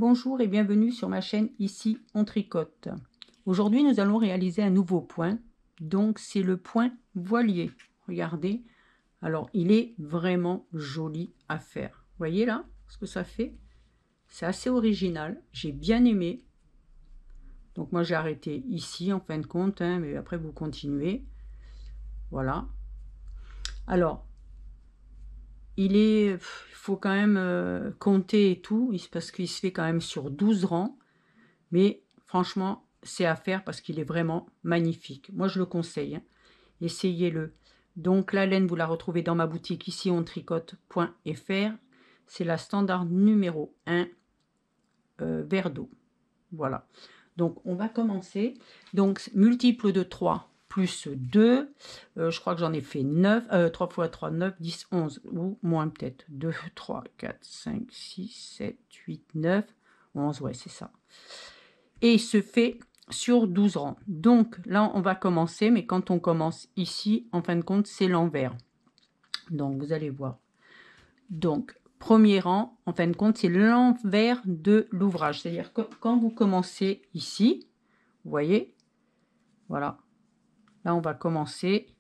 Bonjour et bienvenue sur ma chaîne Ici on tricote. Aujourd'hui nous allons réaliser un nouveau point, donc c'est le point voilier. Regardez, alors il est vraiment joli à faire. Vous voyez là ce que ça fait? C'est assez original, j'ai bien aimé. Donc moi j'ai arrêté ici en fin de compte, hein, mais après vous continuez. Voilà. Alors il faut quand même compter et tout, parce qu'il se fait quand même sur 12 rangs. Mais franchement, c'est à faire parce qu'il est vraiment magnifique. Moi, je le conseille. Hein. Essayez-le. Donc, la laine, vous la retrouvez dans ma boutique ici, ontricote.fr. C'est la standard numéro 1 vert d'eau. Voilà. Donc, on va commencer. Donc, multiple de 3 plus 2. Je crois que j'en ai fait 9. 3 fois 3, 9, 10, 11. Ou moins peut-être. 2, 3, 4, 5, 6, 7, 8, 9, 11. Ouais, c'est ça. Et il se fait sur 12 rangs. Donc là, on va commencer, mais quand on commence ici, en fin de compte, c'est l'envers. Donc, vous allez voir. Donc, premier rang, en fin de compte, c'est l'envers de l'ouvrage. C'est-à-dire que quand vous commencez ici, vous voyez, voilà. Là, on va commencer.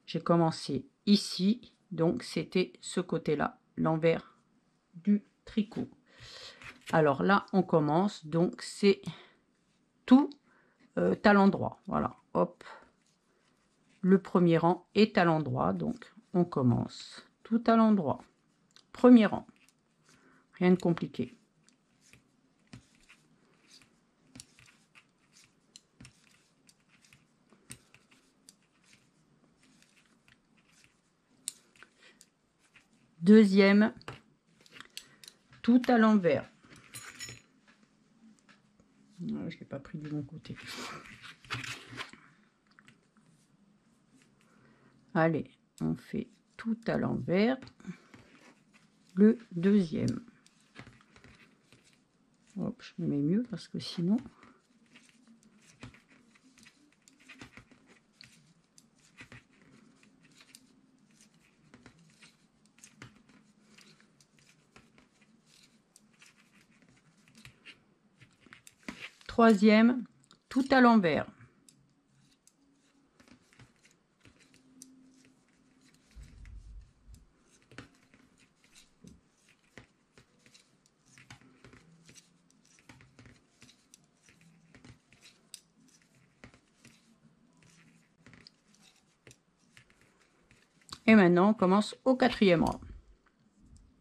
J'ai commencé ici, donc c'était ce côté-là, l'envers du tricot. Alors là, on commence, donc c'est tout à l'endroit. Voilà, hop. Le premier rang est à l'endroit, donc on commence tout à l'endroit. Premier rang, rien de compliqué. Deuxième, tout à l'envers. Je ne l'ai pas pris du bon côté. Allez, on fait tout à l'envers. Le deuxième. Hop, je me mets mieux parce que sinon... Troisième, tout à l'envers. Et maintenant, on commence au quatrième rang.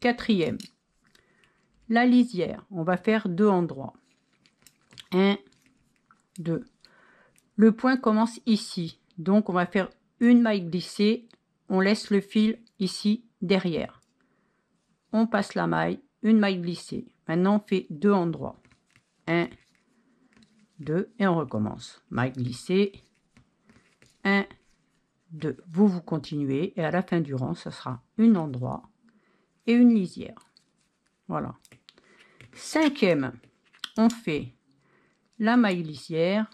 Quatrième, la lisière. On va faire 2 endroits. 1, 2. Le point commence ici. Donc, on va faire une maille glissée. On laisse le fil ici derrière. On passe la maille, une maille glissée. Maintenant, on fait 2 endroits. 1, 2 et on recommence. Maille glissée. 1, 2. Vous continuez et à la fin du rang, ça sera un endroit et une lisière. Voilà. Cinquième, on fait la maille lisière.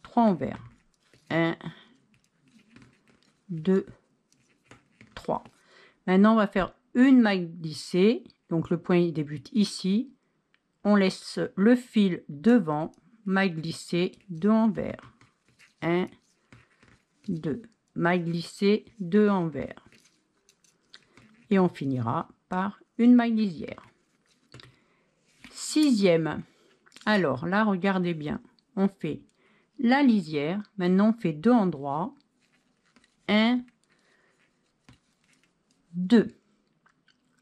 3 envers. 1, 2, 3. Maintenant, on va faire une maille glissée. Donc, le point débute ici. On laisse le fil devant. Maille glissée, 2 envers. 1, 2. Maille glissée, 2 envers. Et on finira par une maille lisière. Sixième. Alors, là, regardez bien. On fait la lisière. Maintenant, on fait 2 endroits. 1, 2.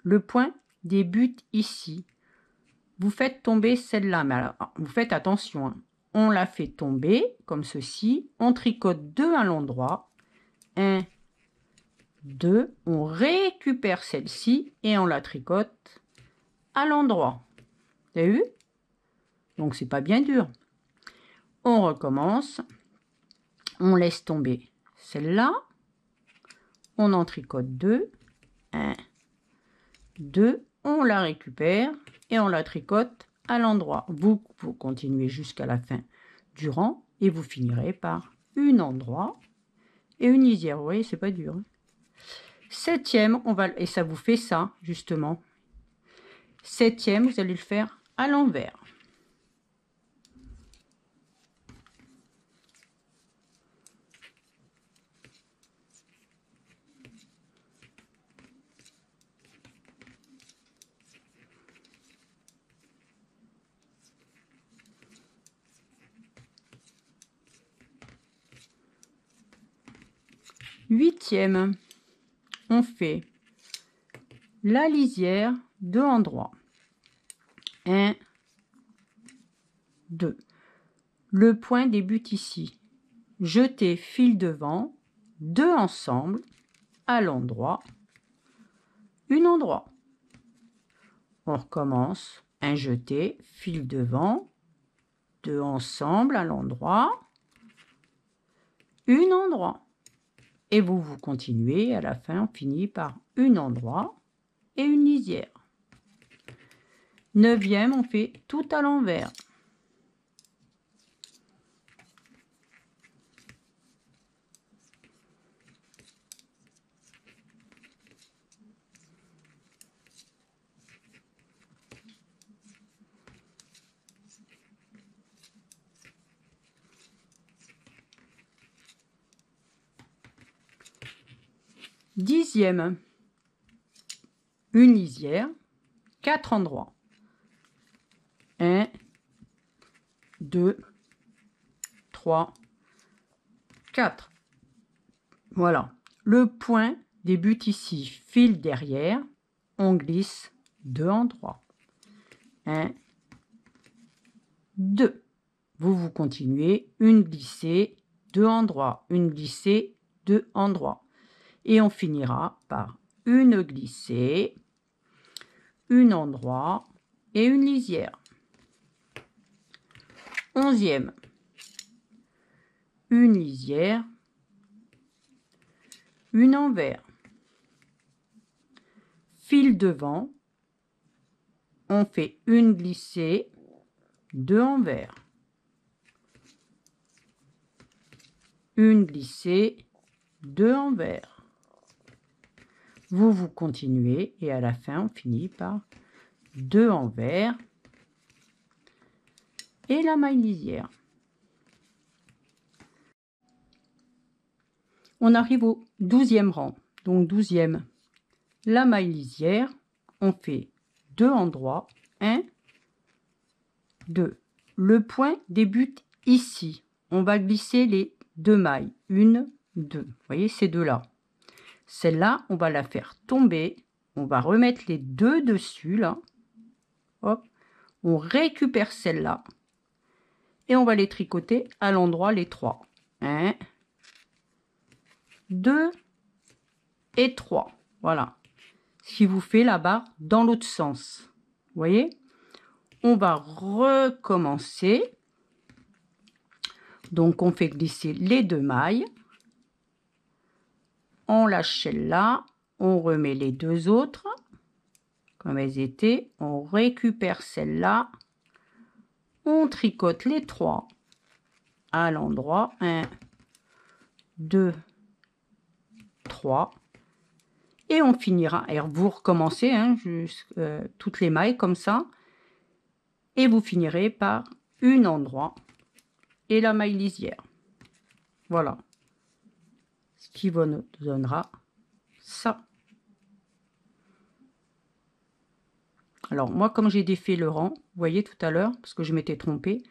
Le point débute ici. Vous faites tomber celle-là, mais alors, vous faites attention. Hein. On la fait tomber comme ceci. On tricote 2 à l'endroit. 1, 2. On récupère celle-ci et on la tricote à l'endroit. Vous avez vu? Donc, c'est pas bien dur. On recommence. On laisse tomber celle-là. On en tricote 2. 1, 2. On la récupère et on la tricote à l'endroit. Vous continuez jusqu'à la fin du rang et vous finirez par un endroit et une lisière. Vous voyez, c'est pas dur. Hein. Septième, et ça vous fait ça, justement. 7e, vous allez le faire à l'envers. Huitième, on fait la lisière de endroit. 1, 2. Le point débute ici. Jetez fil devant, 2 ensemble, à l'endroit, un endroit. On recommence, un jeté, fil devant, 2 ensemble à l'endroit, un endroit. Et vous continuez, à la fin on finit par un endroit et une lisière. 9e, on fait tout à l'envers. Dixième, une lisière, 4 endroits. 1, 2, 3, 4. Voilà. Le point débute ici, fil derrière, on glisse 2 endroits. 1, 2. Vous continuez, une glissée, 2 endroits, une glissée, 2 endroits. Et on finira par une glissée, un endroit et une lisière. 11e, une lisière, une envers. Fil devant, on fait une glissée, 2 envers. Une glissée, 2 envers. Vous continuez et à la fin on finit par 2 envers et la maille lisière. On arrive au 12e rang, donc 12e, la maille lisière, on fait 2 endroits, 1, 2. Le point débute ici, on va glisser les 2 mailles, 1, 2, vous voyez ces deux là. Celle-là, on va la faire tomber, on va remettre les 2 dessus là, hop, on récupère celle-là et on va les tricoter à l'endroit les 3. 1, 2 et 3. Voilà. Ce qui vous fait la barre dans l'autre sens. Vous voyez? On va recommencer. Donc, on fait glisser les 2 mailles. On lâche celle-là. On remet les 2 autres comme elles étaient. On récupère celle-là. On tricote les 3 à l'endroit. 1, 2, 3. Et on finira. Et vous recommencez hein, toutes les mailles comme ça. Et vous finirez par un endroit et la maille lisière. Voilà. Ce qui vous donnera ça. Alors moi comme j'ai défait le rang, vous voyez tout à l'heure, parce que je m'étais trompée.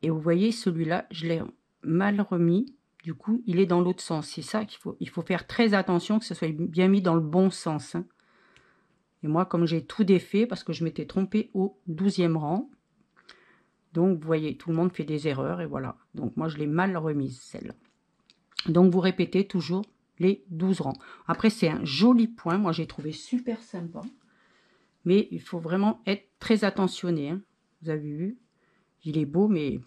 Et vous voyez celui-là, je l'ai mal remis. Du coup, il est dans l'autre sens. C'est ça il faut faire très attention que ce soit bien mis dans le bon sens. Hein. Et moi, comme j'ai tout défait, parce que je m'étais trompée au 12e rang. Donc, vous voyez, tout le monde fait des erreurs. Et voilà. Donc, moi, je l'ai mal remise, celle-là. Donc, vous répétez toujours les 12 rangs. Après, c'est un joli point. Moi, j'ai trouvé super sympa. Mais il faut vraiment être très attentionné. Hein. Vous avez vu? Il est beau, mais...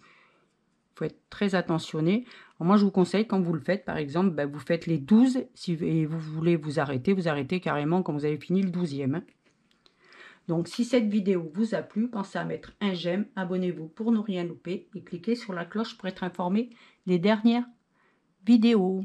faut être très attentionné. Alors moi, je vous conseille, quand vous le faites, par exemple, ben, vous faites les 12. Si vous voulez vous arrêtez carrément quand vous avez fini le 12e. Hein. Donc, si cette vidéo vous a plu, pensez à mettre un j'aime, abonnez-vous pour ne rien louper et cliquez sur la cloche pour être informé des dernières vidéos.